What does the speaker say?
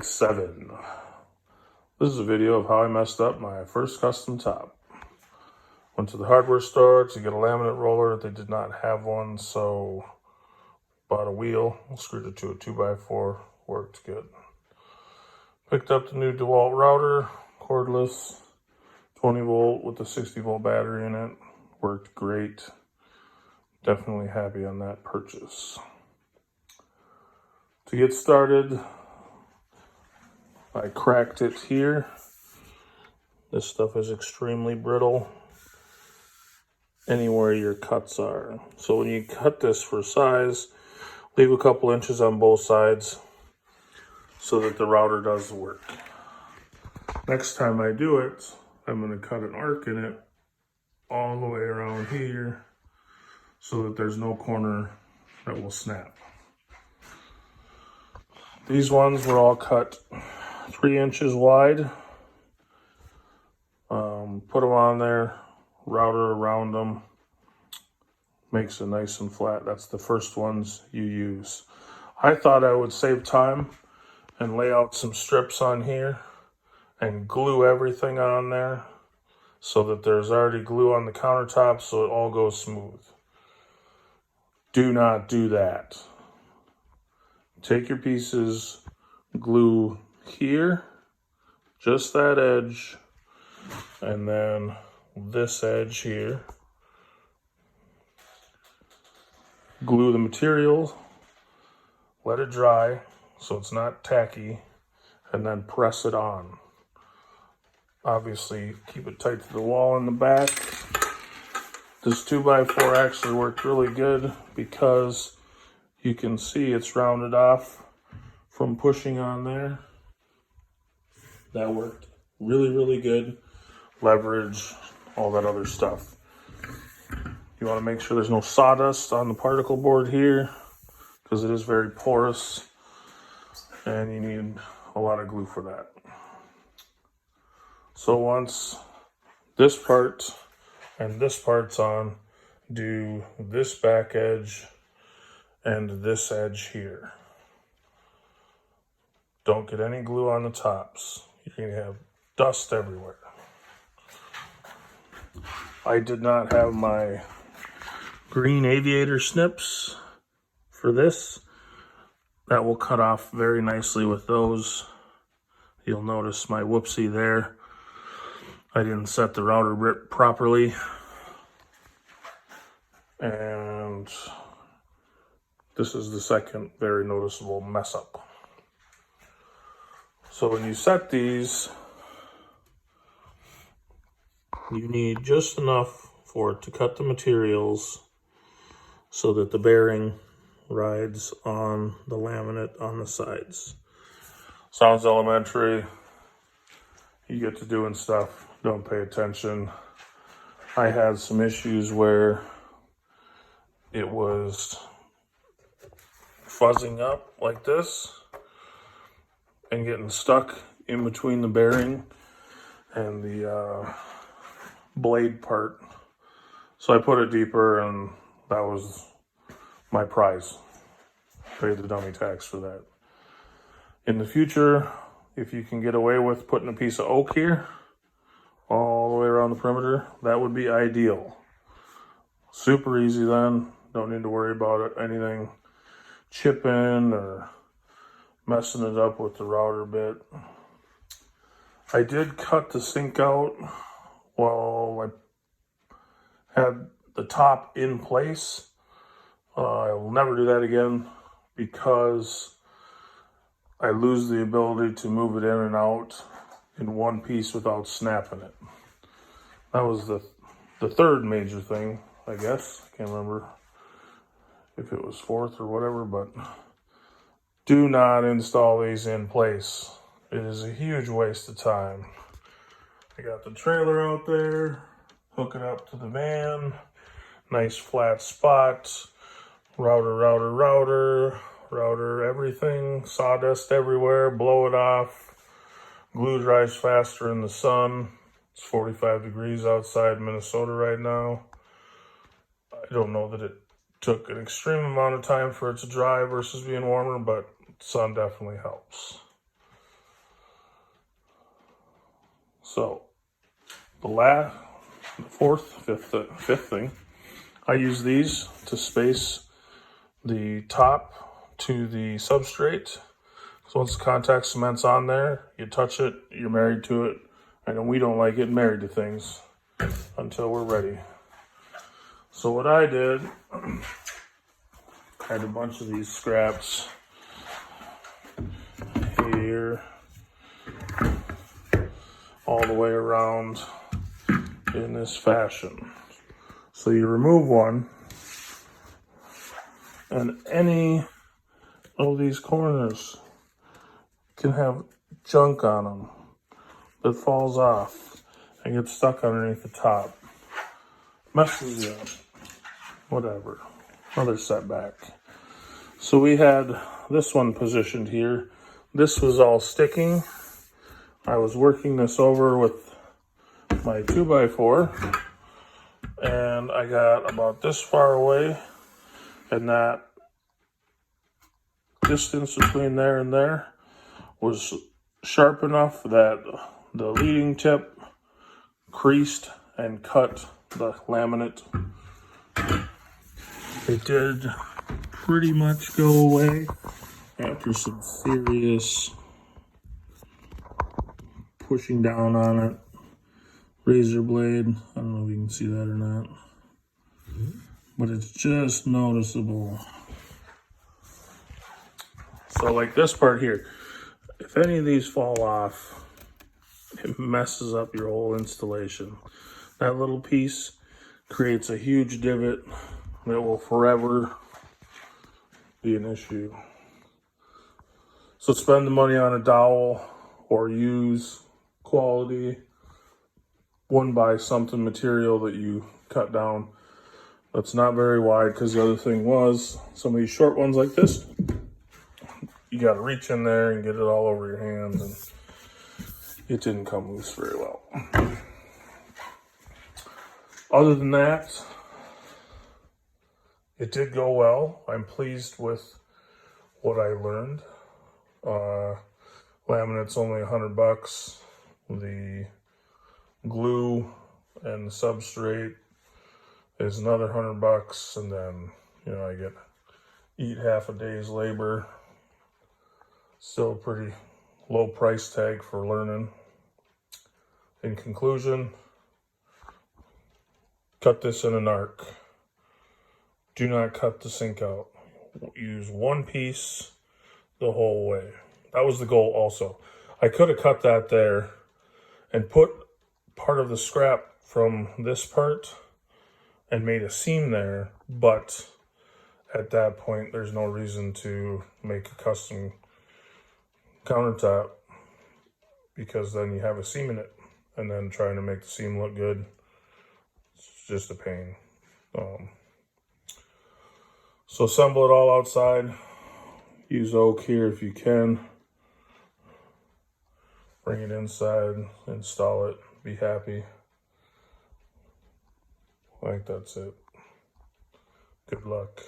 7. This is a video of how I messed up my first custom top. Went to the hardware store to get a laminate roller. They did not have one, so bought a wheel, screwed it to a 2x4, worked good. Picked up the new DeWalt router, cordless, 20 volt with a 60 volt battery in it. Worked great. Definitely happy on that purchase. To get started, I cracked it here. This stuff is extremely brittle anywhere your cuts are. So when you cut this for size, leave a couple inches on both sides so that the router does the work. Next time I do it, I'm going to cut an arc in it all the way around here so that there's no corner that will snap. These ones were all cut 3 inches wide. Put them on there, router around them, makes it nice and flat. That's the first ones you use. I thought I would save time and lay out some strips on here and glue everything on there so that there's already glue on the countertop so it all goes smooth. Do not do that. Take your pieces, glue here, just that edge, and then this edge here. Glue the material, let it dry so it's not tacky, and then press it on. Obviously, keep it tight to the wall in the back. This 2x4 actually worked really good because you can see it's rounded off from pushing on there. That worked really, really good. Leverage, all that other stuff. You want to make sure there's no sawdust on the particle board here because it is very porous and you need a lot of glue for that. So once this part and this part's on, do this back edge and this edge here. Don't get any glue on the tops. You're going to have dust everywhere. I did not have my green aviator snips for this. That will cut off very nicely with those. You'll notice my whoopsie there. I didn't set the router grip properly. And this is the second very noticeable mess up. So when you set these, you need just enough for it to cut the materials so that the bearing rides on the laminate on the sides. Sounds elementary. You get to doing stuff, don't pay attention. I had some issues where it was fuzzing up like this and getting stuck in between the bearing and the blade part. So I put it deeper and that was my prize. Paid the dummy tax for that. In the future, if you can get away with putting a piece of oak here all the way around the perimeter, that would be ideal. Super easy then. Don't need to worry about it, anything chipping or messing it up with the router bit. I did cut the sink out while I had the top in place. I will never do that again because I lose the ability to move it in and out in one piece without snapping it. That was the third major thing, I guess. I can't remember if it was fourth or whatever, but do not install these in place. It is a huge waste of time. I got the trailer out there, hook it up to the van, nice flat spots, router, everything, sawdust everywhere, blow it off. Glue dries faster in the sun. It's 45 degrees outside Minnesota right now. I don't know that it took an extreme amount of time for it to dry versus being warmer, but sun definitely helps. So the fifth thing, I use these to space the top to the substrate. So once the contact cement's on there, you touch it, you're married to it. And we don't like getting married to things until we're ready. So what I did, I had a bunch of these scraps here, all the way around in this fashion. So you remove one, and any of these corners can have junk on them that falls off and gets stuck underneath the top. Messes you up. Whatever. Another setback. So we had this one positioned here. This was all sticking. I was working this over with my 2x4, and I got about this far away, and that distance between there and there was sharp enough that the leading tip creased and cut the laminate. It did pretty much go away after some serious pushing down on it. Razor blade, I don't know if you can see that or not, but it's just noticeable. So like this part here, if any of these fall off, it messes up your whole installation. That little piece creates a huge divot that will forever be an issue. So spend the money on a dowel or use quality. One, buy something material that you cut down that's not very wide, because the other thing was some of these short ones like this, you got to reach in there and get it all over your hands, and it didn't come loose very well. Other than that, it did go well. I'm pleased with what I learned. Laminate's only $100. The glue and the substrate is another $100, and then I eat half a day's labor. Still a pretty low price tag for learning. In conclusion, cut this in an arc. Do not cut the sink out. Use one piece the whole way. That was the goal also. I could have cut that there and put part of the scrap from this part and made a seam there, but at that point there's no reason to make a custom countertop, because then you have a seam in it, and then trying to make the seam look good, it's just a pain. So assemble it all outside. Use oak here if you can. Bring it inside, install it, be happy. I think that's it. Good luck.